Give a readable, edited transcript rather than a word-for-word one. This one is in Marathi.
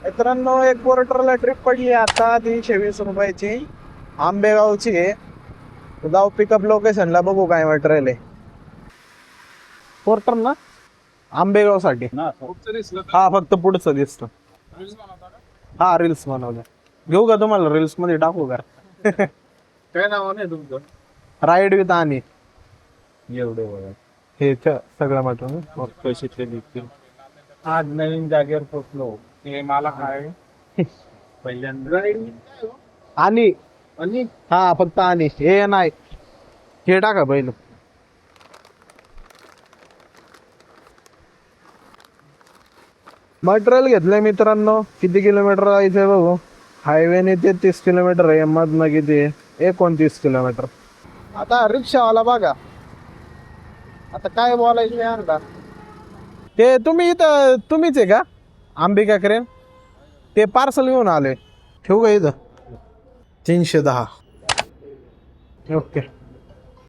मित्रांनो एक पोर्टरला ट्रिप पडली आता 320 रुपयाची आंबेगावची आहे. जाऊ पिकअप लोकेशनला बघू काय मटेरियल आहे. पोर्टर ना आंबेगाव साठी हा फक्त पुढचं दिसत. हा रील्स बनवल्या घेऊ का तुम्हाला रील्स मध्ये टाकू का? काय नाव नाही तुमचं? राईड विथ आणि एवढं हे सगळं म्हटलं पैसे आज नवीन जागेवर पोचलो. हे मला काय पहिल्यांदा आणि आणि हा फक्त आणि हे नाही हे टाका पहिलं. मटेरियल घेतलंय मित्रांनो. किती किलोमीटर जायचंय बघू. हायवेने 33 किलोमीटर आहे. मधनं किती आहे 29 किलोमीटर. आता रिक्षावाला बघा आता काय बोलायचं यार. ते तुम्ही इथं तुम्हीच आहे का अंबिका क्रेन? ते पार्सल घेऊन आले. ठेवू का इथं 310. ओके